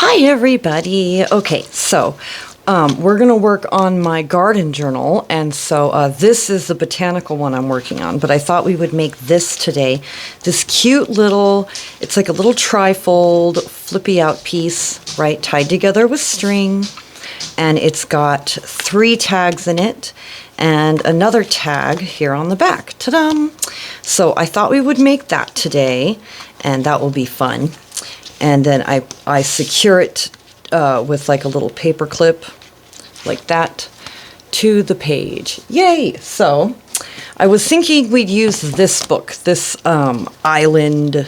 Hi everybody. Okay, so we're gonna work on my garden journal, and so this is the botanical one I'm working on, but I thought we would make this today. This cute little, it's like a little trifold flippy out piece, right, tied together with string, and it's got 3 tags in it and another tag here on the back. Ta-da! So I thought we would make that today, and that will be fun. And then I secure it with like a little paper clip like that to the page. Yay! So I was thinking we'd use this book, this Island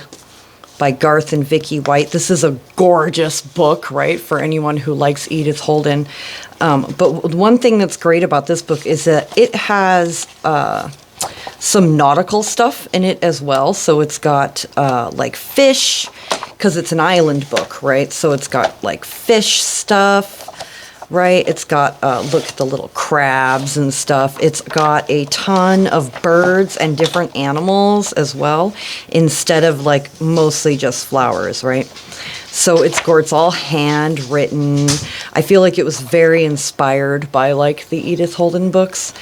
by Garth and Vicky White. This is a gorgeous book, right, for anyone who likes Edith Holden. But one thing that's great about this book is that it has some nautical stuff in it as well. So it's got like fish, because it's an island book, right? So it's got like fish stuff, right? It's got, look at the little crabs and stuff. It's got a ton of birds and different animals as well, instead of like mostly just flowers, right? So it's all handwritten. I feel like it was very inspired by like the Edith Holden books.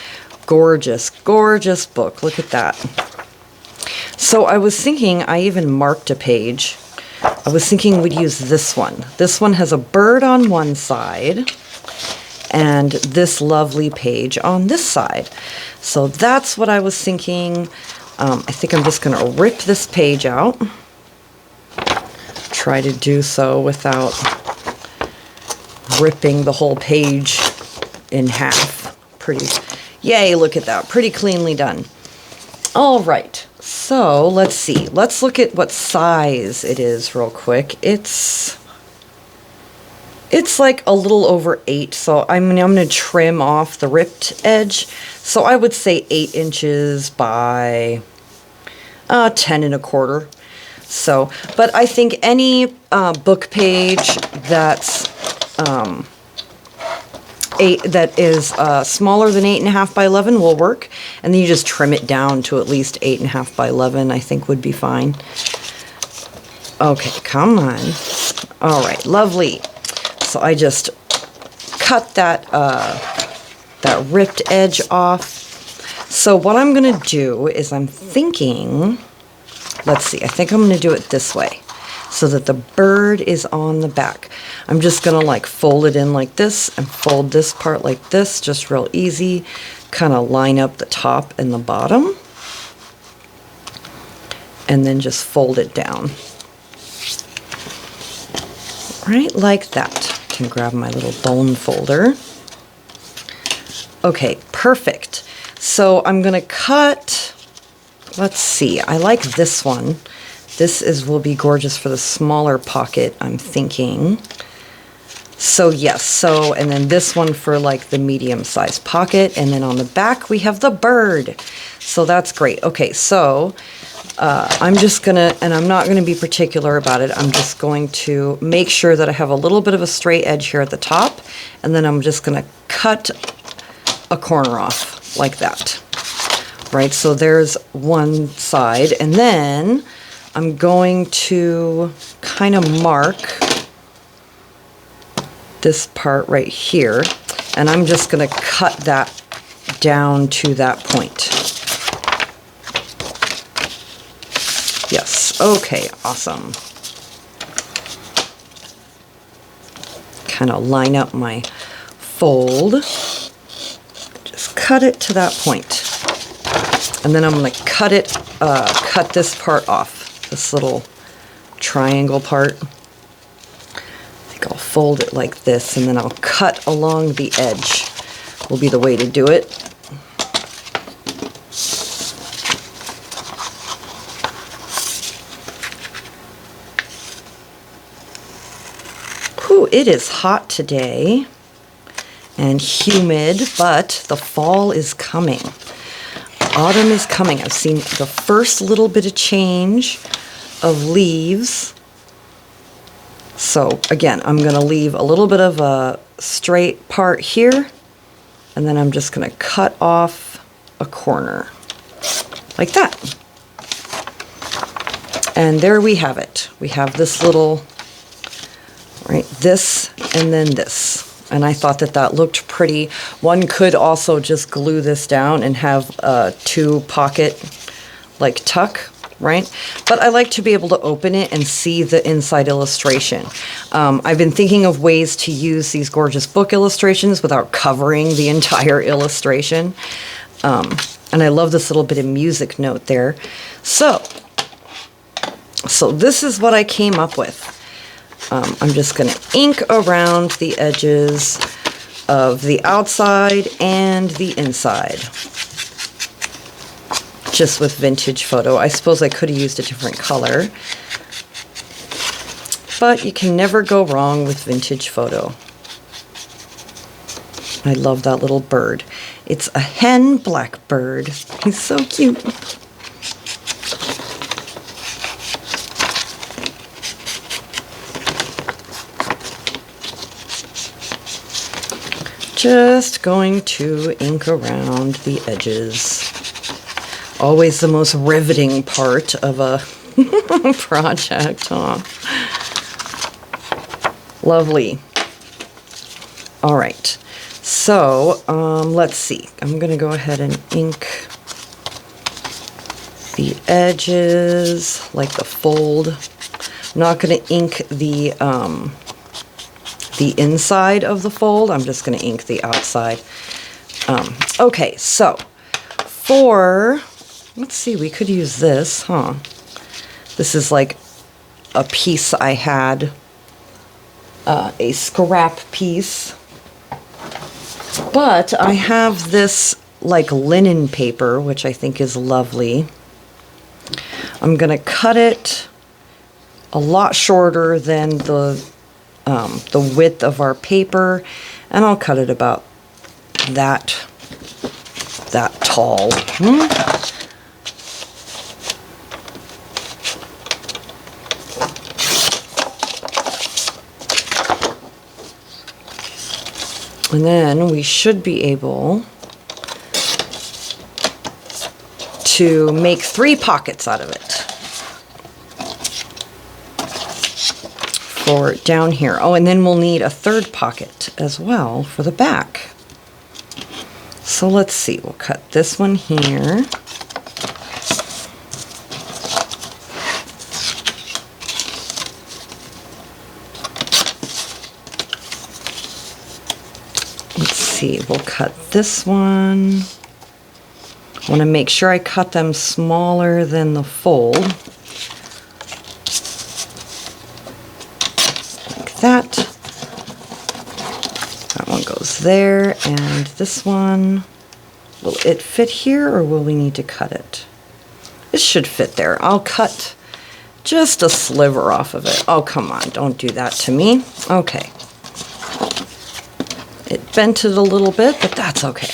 Gorgeous, gorgeous book. Look at that. So I was thinking, I even marked a page. I was thinking we'd use this one. This one has a bird on one side and this lovely page on this side. So that's what I was thinking. I think I'm just going to rip this page out. Try to do so without ripping the whole page in half. Pretty, yay, look at that. Pretty cleanly done. All right. So let's see. Let's look at what size it is real quick. It's like a little over 8. So I'm going to trim off the ripped edge. So I would say 8 inches by 10 1/4. So, but I think any book page that's that is smaller than 8.5 by 11 will work, and then you just trim it down to at least 8.5 by 11. I think would be fine. Okay, come on. All right, lovely. So I just cut that that ripped edge off. So what I'm gonna do is I'm thinking, let's see, I think I'm gonna do it this way, so that the bird is on the back. I'm just gonna like fold it in like this and fold this part like this, just real easy. Kind of line up the top and the bottom. And then just fold it down. Right, like that. I can grab my little bone folder. Okay, perfect. So I'm gonna cut, let's see, I like this one. This will be gorgeous for the smaller pocket, I'm thinking. So yes, so, and then this one for like the medium-sized pocket, and then on the back we have the bird. So that's great. Okay, so I'm just gonna, and I'm not gonna be particular about it, I'm just going to make sure that I have a little bit of a straight edge here at the top, and then I'm just gonna cut a corner off like that. Right, so there's one side, and then I'm going to kind of mark this part right here, and I'm just going to cut that down to that point. Yes, okay, awesome. Kind of line up my fold. Just cut it to that point. And then I'm going to cut this part off, this little triangle part. I'll fold it like this, and then I'll cut along the edge will be the way to do it. Whew, it is hot today and humid, but the fall is coming. Autumn is coming. I've seen the first little bit of change of leaves. So again, I'm going to leave a little bit of a straight part here, and then I'm just going to cut off a corner like that. And there we have it. We have this little right? This and then this. And I thought that that looked pretty. One could also just glue this down and have a 2-pocket like tuck, right? But I like to be able to open it and see the inside illustration. I've been thinking of ways to use these gorgeous book illustrations without covering the entire illustration. And I love this little bit of music note there. So this is what I came up with. I'm just going to ink around the edges of the outside and the inside. Just with vintage photo. I suppose I could have used a different color. But you can never go wrong with vintage photo. I love that little bird. It's a hen blackbird. He's so cute. Just going to ink around the edges. Always the most riveting part of a project, huh? Lovely. All right. So, let's see. I'm going to go ahead and ink the edges, like the fold. I'm not going to ink the inside of the fold. I'm just going to ink the outside. Okay, so for, let's see, we could use this, huh? This is like a piece I had, a scrap piece. But I have this like linen paper, which I think is lovely. I'm going to cut it a lot shorter than the width of our paper, and I'll cut it about that tall. And then we should be able to make 3 pockets out of it for down here. Oh, and then we'll need a 3rd pocket as well for the back. So let's see, we'll cut this one here. We'll cut this one. I want to make sure I cut them smaller than the fold. Like that. That one goes there, and this one, will it fit here or will we need to cut it? It should fit there. I'll cut just a sliver off of it. Oh, come on, don't do that to me. Okay. It bent it a little bit, but that's okay.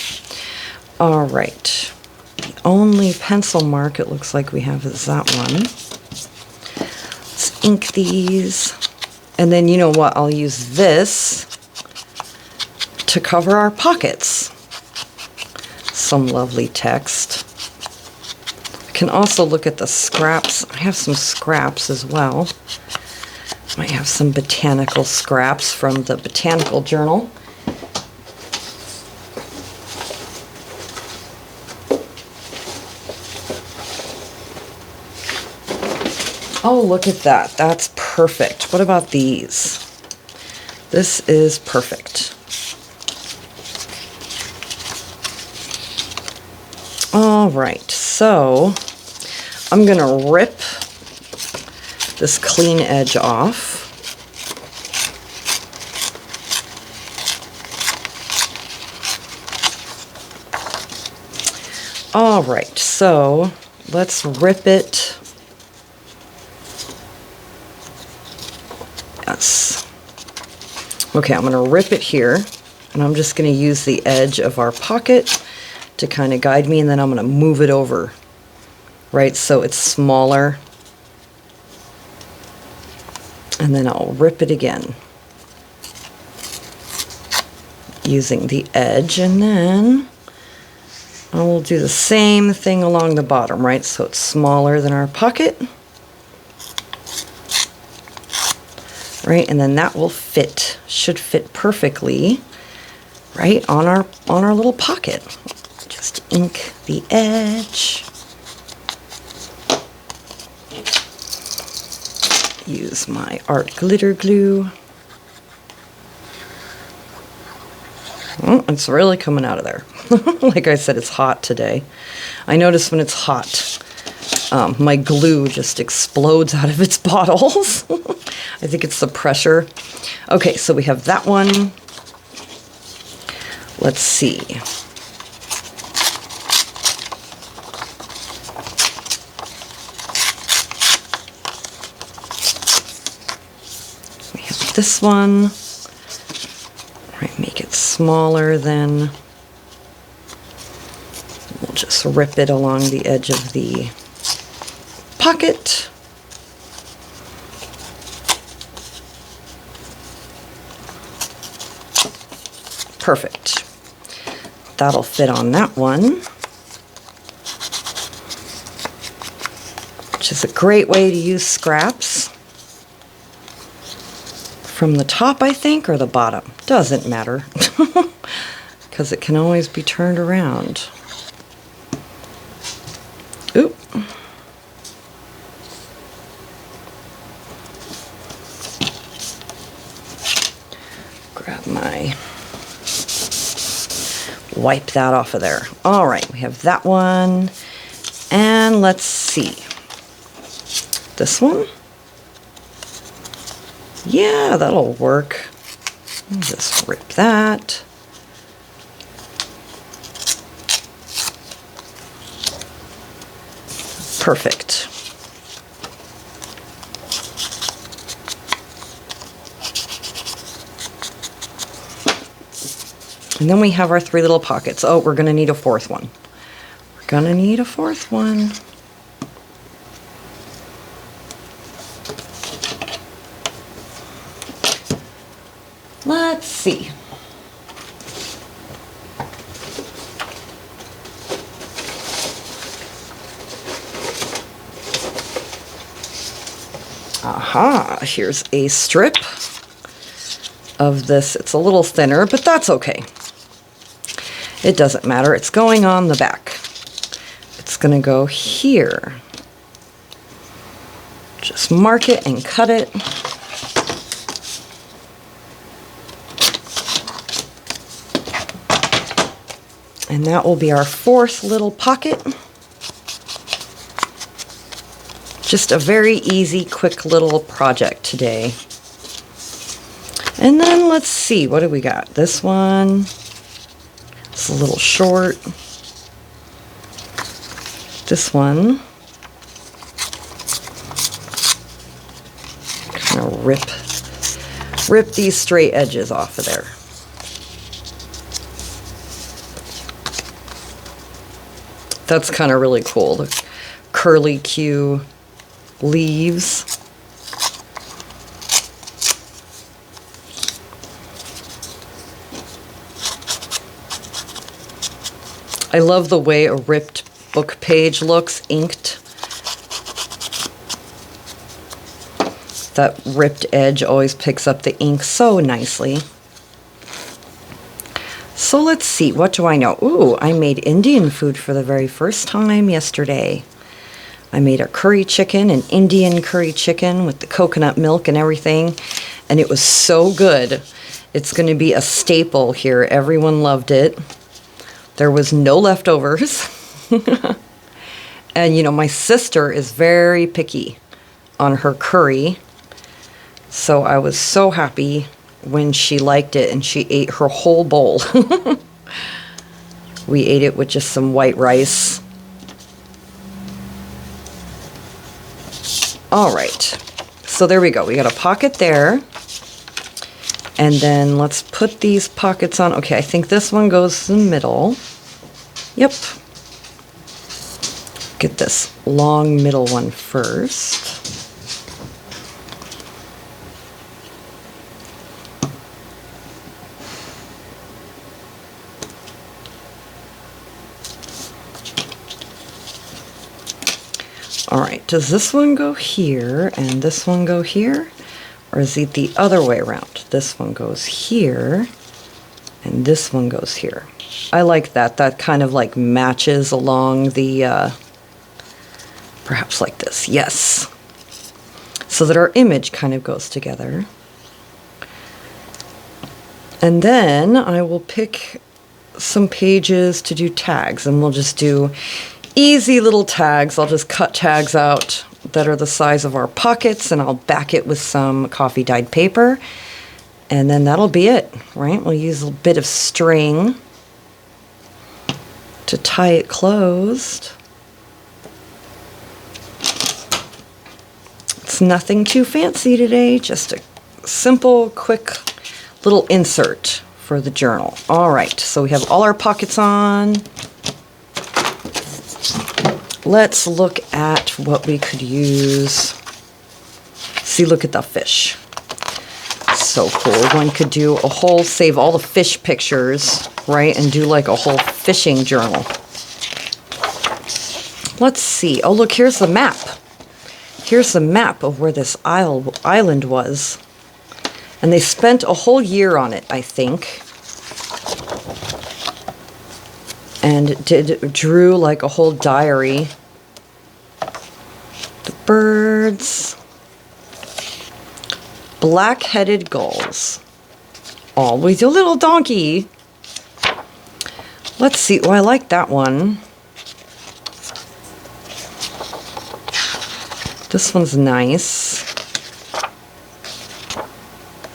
All right. The only pencil mark it looks like we have is that one. Let's ink these. And then you know what? I'll use this to cover our pockets. Some lovely text. I can also look at the scraps. I have some scraps as well. I have some botanical scraps from the botanical journal. Oh, look at that. That's perfect. What about these? This is perfect. All right, so I'm going to rip this clean edge off. All right, so let's rip it. Yes. Okay, I'm going to rip it here, and I'm just going to use the edge of our pocket to kind of guide me, and then I'm going to move it over, right, so it's smaller. And then I'll rip it again using the edge, and then I will do the same thing along the bottom, right, so it's smaller than our pocket. right? And then that will fit, should fit perfectly, right, on our little pocket. Just ink the edge. Use my art glitter glue. Oh, it's really coming out of there. Like I said, it's hot today. I notice when it's hot, my glue just explodes out of its bottles. I think it's the pressure. Okay, so we have that one. Let's see. We have this one. Right, make it smaller then. We'll just rip it along the edge of the pocket. Perfect. That'll fit on that one. Which is a great way to use scraps. From the top, I think, or the bottom. Doesn't matter. Because it can always be turned around. Oop. Grab my... Wipe that off of there. All right, we have that one. And let's see. This one? Yeah, that'll work. Just rip that. Perfect. And then we have our 3 little pockets. Oh, we're going to need a 4th one. We're going to need a 4th one. Let's see. Aha, here's a strip of this. It's a little thinner, but that's okay. It doesn't matter. It's going on the back. It's going to go here. Just mark it and cut it. And that will be our 4th little pocket. Just a very easy, quick little project today. And then let's see, what do we got? This one, it's a little short. This one, kind of rip these straight edges off of there. That's kind of really cool, the curly Q leaves. I love the way a ripped book page looks, inked. That ripped edge always picks up the ink so nicely. So let's see, what do I know? Ooh, I made Indian food for the very first time yesterday. I made a curry chicken, an Indian curry chicken with the coconut milk and everything, and it was so good. It's going to be a staple here. Everyone loved it. There was no leftovers. And you know, my sister is very picky on her curry, so I was so happy when she liked it and she ate her whole bowl. We ate it with just some white rice. All right, so there we go. We got a pocket there. And then let's put these pockets on. Okay, I think this one goes in the middle. Yep. Get this long middle one first. All right, does this one go here and this one go here? Or is it the other way around? This one goes here, and this one goes here. I like that. That kind of like matches along the, perhaps like this, yes. So that our image kind of goes together. And then I will pick some pages to do tags, and we'll just do easy little tags. I'll just cut tags out that are the size of our pockets, and I'll back it with some coffee dyed paper, and then that'll be it, right? We'll use a bit of string to tie it closed. It's nothing too fancy today, just a simple, quick little insert for the journal. All right, so we have all our pockets on. Let's look at what we could use. See, look at the fish. So cool. One could do a whole, save all the fish pictures, right? And do like a whole fishing journal. Let's see. Oh, look, here's the map. Here's the map of where this island was. And they spent a whole year on it, I think. And drew like a whole diary. The birds. Black-headed gulls. Oh, with a little donkey. Let's see. Oh, I like that one. This one's nice.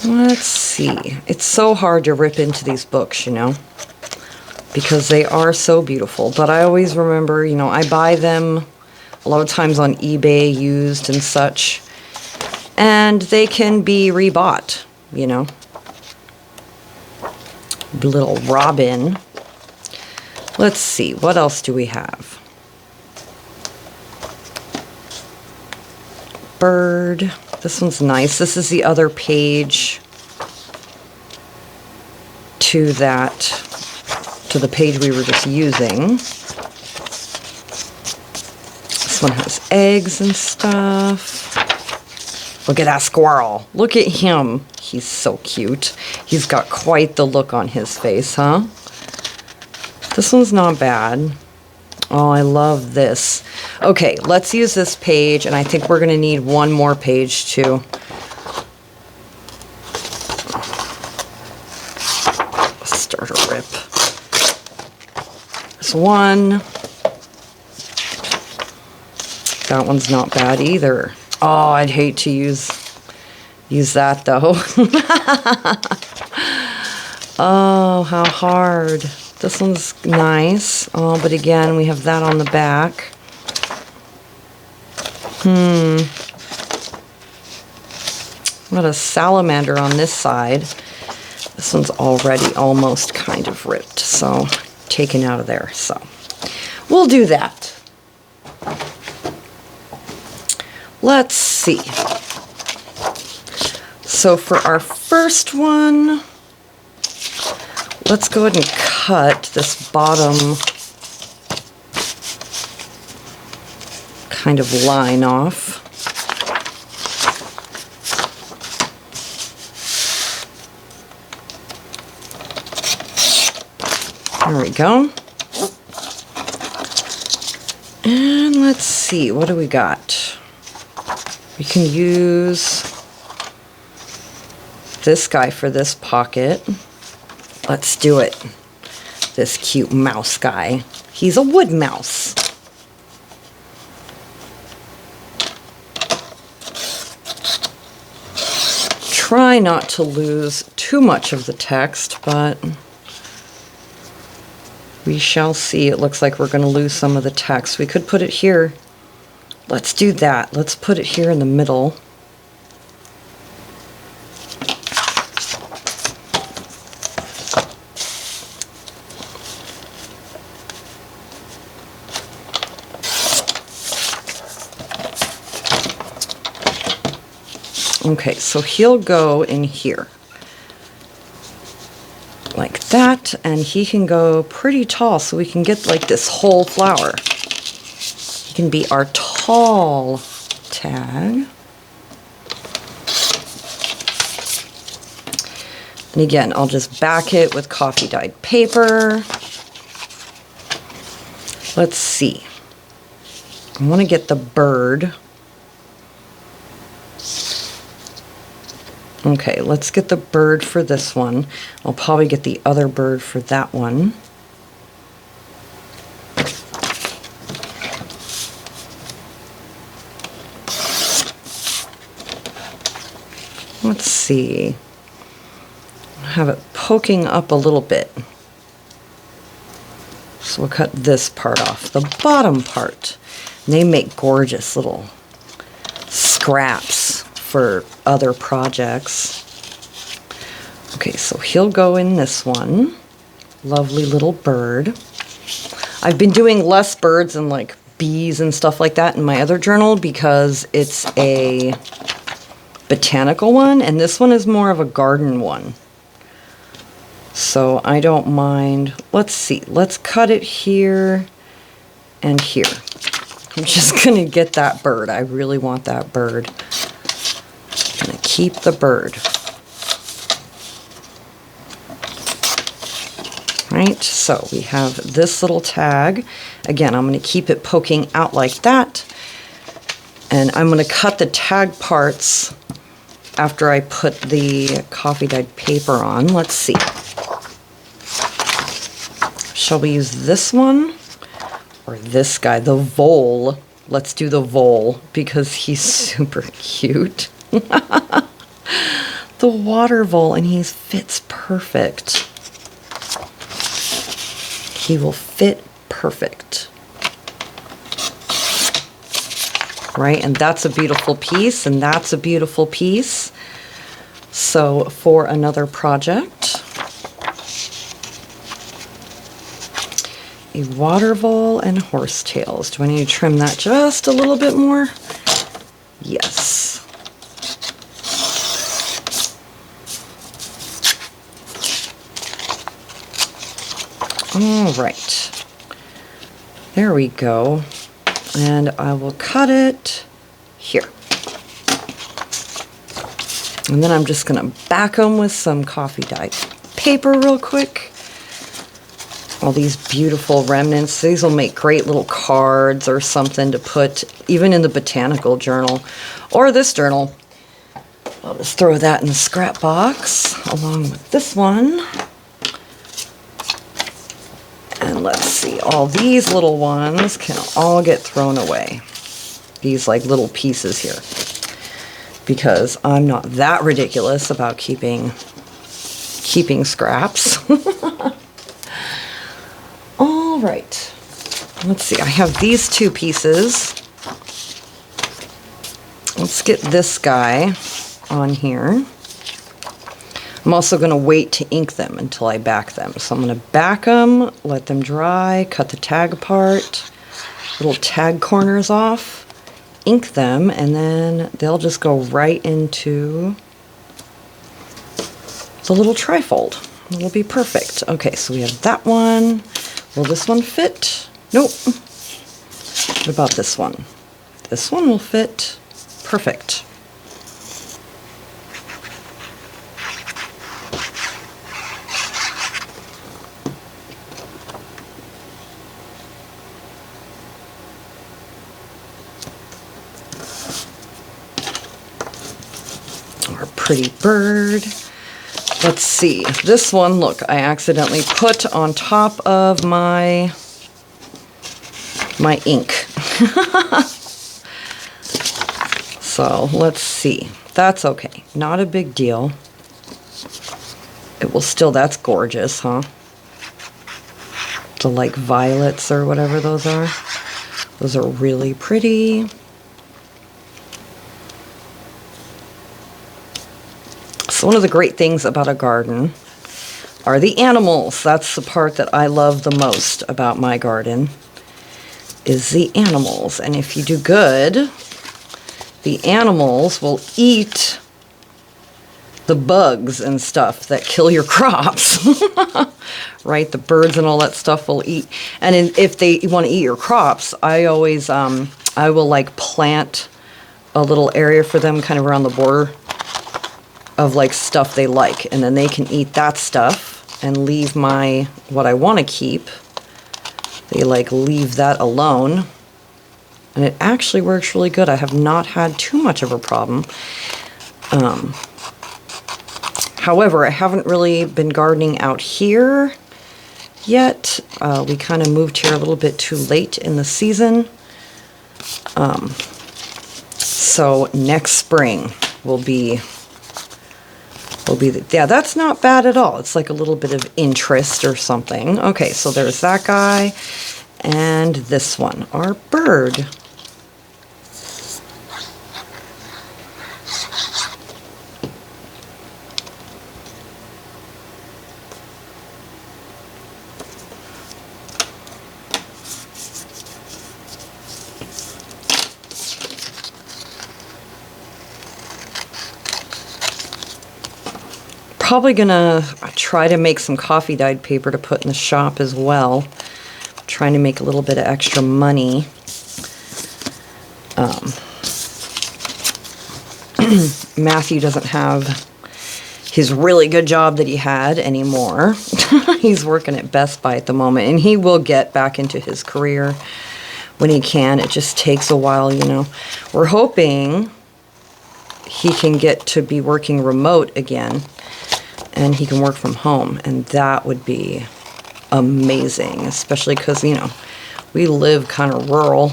Let's see. It's so hard to rip into these books, you know, because they are so beautiful. But I always remember, you know, I buy them a lot of times on eBay used and such, and they can be rebought, you know. Little robin. Let's see, what else do we have? Bird. This one's nice. This is the other page to that, to the page we were just using. This one has eggs and stuff. Look at that squirrel. Look at him. He's so cute. He's got quite the look on his face, huh? This one's not bad. Oh, I love this. Okay, let's use this page, and I think we're going to need one more page too. Start a rip. This one. That one's not bad either. Oh, I'd hate to use that though. Oh, how hard. This one's nice. Oh, but again, we have that on the back. What a salamander on this side. This one's already almost kind of ripped, so taken out of there. So we'll do that. Let's see. So for our first one, let's go ahead and cut this bottom kind of line off. There we go. And let's see, what do we got? We can use this guy for this pocket. Let's do it. This cute mouse guy. He's a wood mouse. Try not to lose too much of the text, but we shall see. It looks like we're going to lose some of the text. We could put it here. Let's do that. Let's put it here in the middle. Okay, so he'll go in here. Like that, and he can go pretty tall, so we can get like this whole flower. He can be our tall tag. And again, I'll just back it with coffee dyed paper. Let's see. I want to get the bird. Okay, let's get the bird for this one. I'll probably get the other bird for that one. Let's see. Have it poking up a little bit. So we'll cut this part off, the bottom part. And they make gorgeous little scraps for other projects. Okay, so he'll go in this one. Lovely little bird. I've been doing less birds and like bees and stuff like that in my other journal because it's a botanical one, and this one is more of a garden one. So I don't mind. Let's see. Let's cut it here and here. I'm just going to get that bird. I really want that bird. I'm going to keep the bird. Right, so we have this little tag. Again, I'm going to keep it poking out like that. And I'm going to cut the tag parts after I put the coffee dyed paper on. Let's see. Shall we use this one or this guy, the vole? Let's do the vole because he's super cute. The water vole, and he fits perfect. He will fit perfect. Right, and that's a beautiful piece, and that's a beautiful piece. So for another project, a water vole and horsetails. Do I need to trim that just a little bit more? Yes. All right. There we go. And I will cut it here. And then I'm just going to back them with some coffee dyed paper real quick. All these beautiful remnants. These will make great little cards or something to put even in the botanical journal or this journal. I'll just throw that in the scrap box along with this one. And let's see, all these little ones can all get thrown away. These like little pieces here. Because I'm not that ridiculous about keeping scraps. All right. Let's see, I have these two pieces. Let's get this guy on here. I'm also going to wait to ink them until I back them. So I'm going to back them, let them dry, cut the tag apart, little tag corners off, ink them, and then they'll just go right into the little trifold. It'll be perfect. Okay, so we have that one. Will this one fit? Nope. What about this one? This one will fit perfect. Our pretty bird. Let's see. This one, look, I accidentally put on top of my ink. So let's see. That's okay. Not a big deal. It will still, that's gorgeous, huh? The like violets or whatever those are. Those are really pretty. So one of the great things about a garden are the animals. That's the part that I love the most about my garden, is the animals. And if you do good, the animals will eat the bugs and stuff that kill your crops. Right? The birds and all that stuff will eat. And if they want to eat your crops, I always, I will like plant a little area for them kind of around the border of like stuff they like, and then they can eat that stuff and leave my, what I want to keep. They like leave that alone, and it actually works really good. I have not had too much of a problem. However, I haven't really been gardening out here yet. We kind of moved here a little bit too late in the season. So next spring will be yeah, that's not bad at all. It's like a little bit of interest or something. Okay, so there's that guy, and this one, our bird. Probably gonna try to make some coffee dyed paper to put in the shop as well. Trying to make a little bit of extra money. Matthew doesn't have his really good job that he had anymore. He's working at Best Buy at the moment, and he will get back into his career when he can. It just takes a while, you know. We're hoping he can get to be working remote again, and he can work from home, and that would be amazing, especially because, you know, we live kind of rural,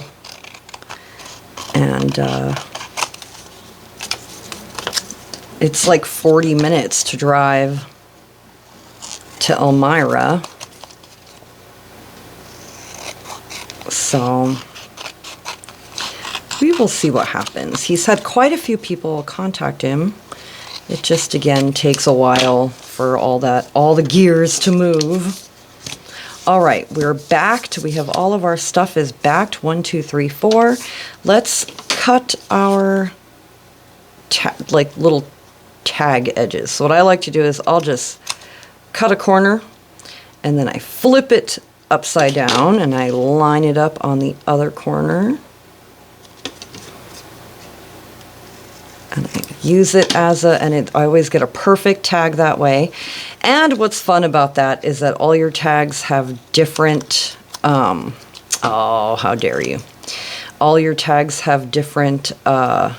and it's like 40 minutes to drive to Elmira. So we will see what happens. He's had quite a few people contact him. It just, again, takes a while for all the gears to move. All right, we're backed. We have all of our stuff is backed. 1, 2, 3, 4. Let's cut our like little tag edges. So what I like to do is I'll just cut a corner, and then I flip it upside down, and I line it up on the other corner. And I use it as I always get a perfect tag that way. And what's fun about that is that all your tags have different, oh, how dare you. All your tags have different, kind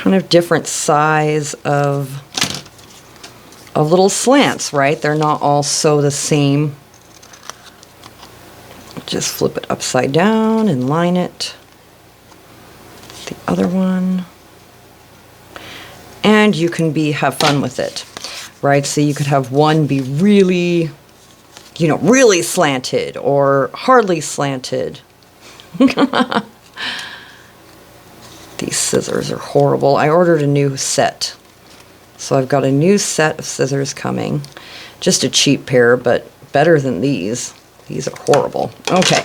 of different size of little slants, right? They're not all so the same. Just flip it upside down and line it. The other one, and you can have fun with it, right? So you could have one be really, you know, really slanted or hardly slanted. These scissors are horrible. I ordered a new set, so I've got a new set of scissors coming. Just a cheap pair, but better than these. These are horrible. Okay.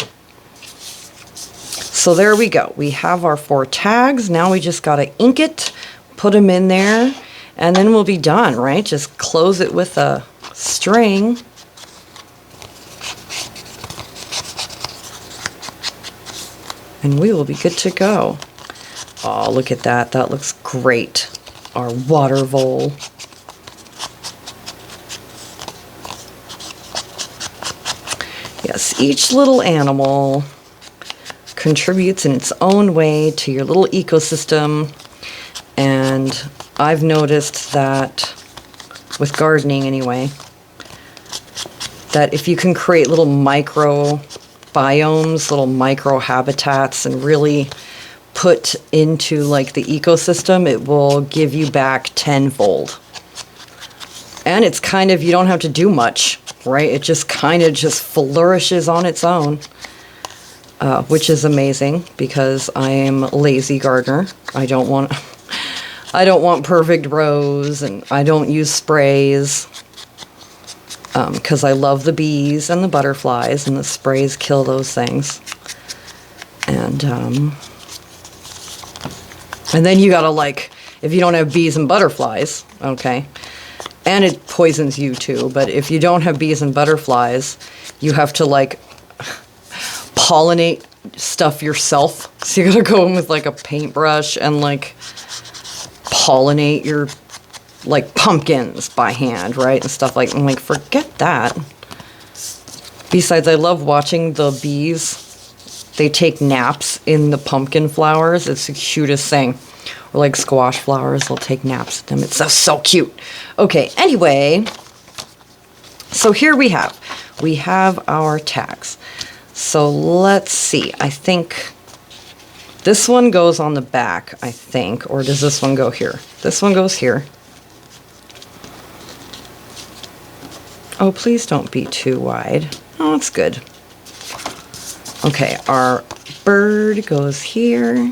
So there we go. We have our 4 tags. Now we just got to ink it, put them in there, and then we'll be done, right? Just close it with a string. And we will be good to go. Oh, look at that. That looks great. Our water vole. Yes, each little animal contributes in its own way to your little ecosystem, and I've noticed that with gardening anyway, that if you can create little micro biomes, little micro habitats, and really put into like the ecosystem, it will give you back tenfold. And it's kind of, you don't have to do much, right? It just kind of just flourishes on its own. Which is amazing because I am a lazy gardener. I don't want perfect rows, and I don't use sprays because I love the bees and the butterflies, and the sprays kill those things. And then you gotta, like, if you don't have bees and butterflies, okay, and it poisons you too, but if you don't have bees and butterflies, you have to, like, pollinate stuff yourself. So you gotta go in with like a paintbrush and like pollinate your like pumpkins by hand, right? And stuff like, I'm like, forget that. Besides, I love watching the bees. They take naps in the pumpkin flowers. It's the cutest thing. Or like squash flowers, they'll take naps in them. It's so cute. Okay, anyway, so here we have our tags. So let's see. I think this one goes on the back, I think. Or does this one go here? This one goes here. Oh, please don't be too wide. Oh, that's good. Okay, our bird goes here.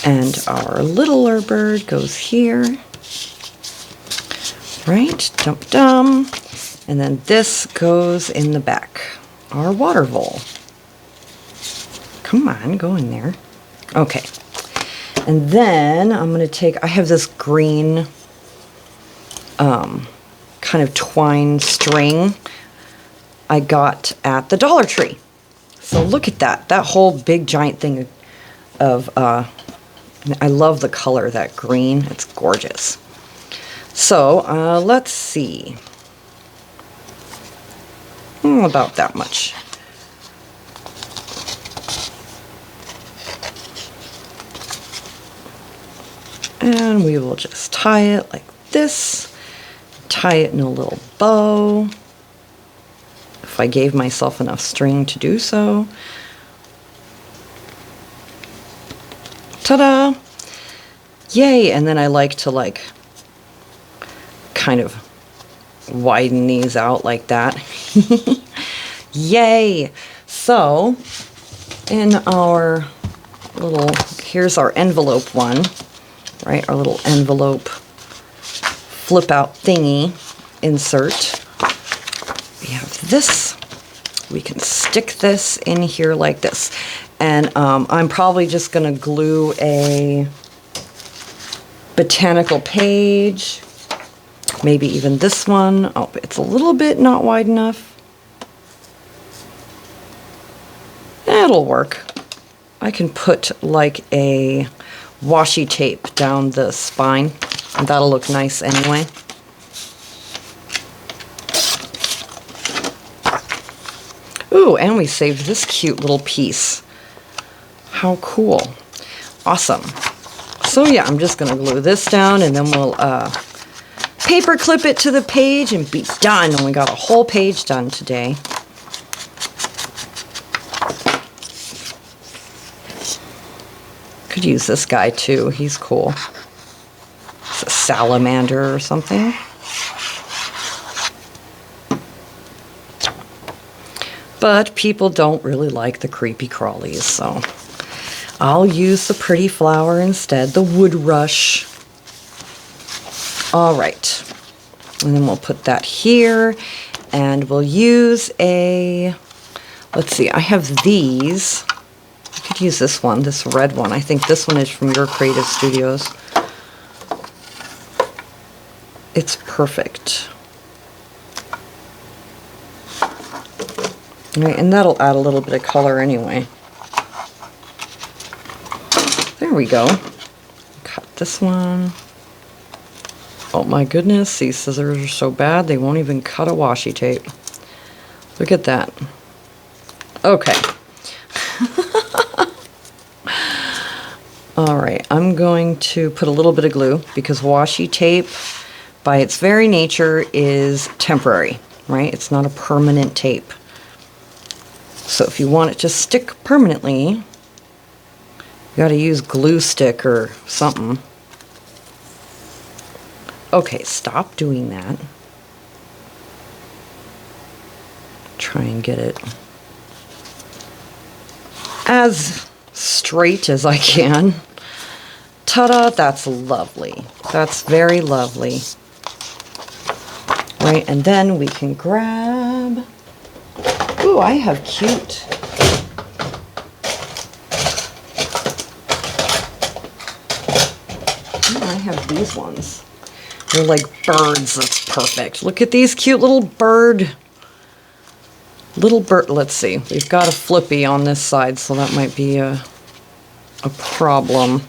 And our littler bird goes here. Right, dum-dum. And then this goes in the back. Our water vole. Come on, go in there. Okay. And then I'm going to take, I have this green kind of twine string I got at the Dollar Tree. So look at that. That whole big giant thing of, I love the color, that green. It's gorgeous. So let's see. About that much. And we will just tie it like this. Tie it in a little bow. If I gave myself enough string to do so. Ta-da! Yay! And then I like to kind of widen these out like that. Yay! So, in our little, here's our envelope one. Right, our little envelope flip out thingy insert. We have this. We can stick this in here like this. And I'm probably just going to glue a botanical page. Maybe even this one. Oh, it's a little bit not wide enough. It'll work. I can put like a washi tape down the spine, and that'll look nice anyway. Ooh, and we saved this cute little piece. How cool. Awesome. So yeah, I'm just gonna glue this down, and then we'll paper clip it to the page and be done. And we got a whole page done today. Could use this guy too. He's cool. It's a salamander or something. But people don't really like the creepy crawlies, so I'll use the pretty flower instead, the wood rush. All right. And then we'll put that here, and we'll use a, let's see, I have these. I could use this one, this red one. I think this one is from your Creative Studios. It's perfect. All right, and that'll add a little bit of color anyway. There we go. Cut this one. Oh my goodness, these scissors are so bad they won't even cut a washi tape. Look at that. Okay. Alright, I'm going to put a little bit of glue because washi tape, by its very nature, is temporary, right? It's not a permanent tape. So if you want it to stick permanently, you gotta use glue stick or something. Okay, stop doing that. Try and get it as straight as I can. Ta-da, that's lovely. That's very lovely. Right, and then we can grab, ooh, I have cute. Oh, I have these ones. They're like birds. That's perfect. Look at these cute little bird. Let's see. We've got a flippy on this side, so that might be a problem.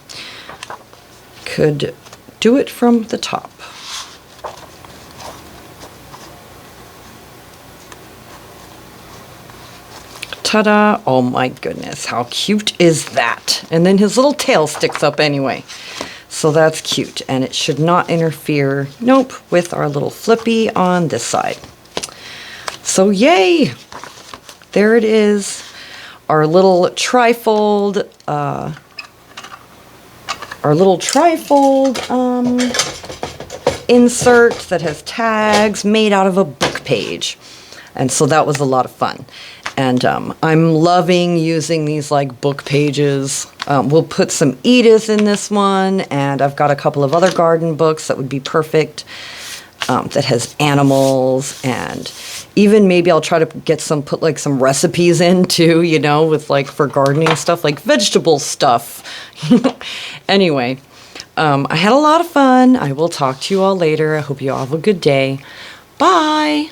Could do it from the top. Ta-da! Oh my goodness, how cute is that? And then his little tail sticks up anyway. So that's cute, and it should not interfere, nope, with our little flippy on this side. So yay! There it is, our little trifold, insert that has tags made out of a book page. And so that was a lot of fun. And I'm loving using these like book pages. We'll put some Edith in this one, and I've got a couple of other garden books that would be perfect, that has animals, and even maybe I'll try to get put like some recipes in too, you know, with like for gardening stuff, like vegetable stuff. Anyway, I had a lot of fun. I will talk to you all later. I hope you all have a good day. Bye.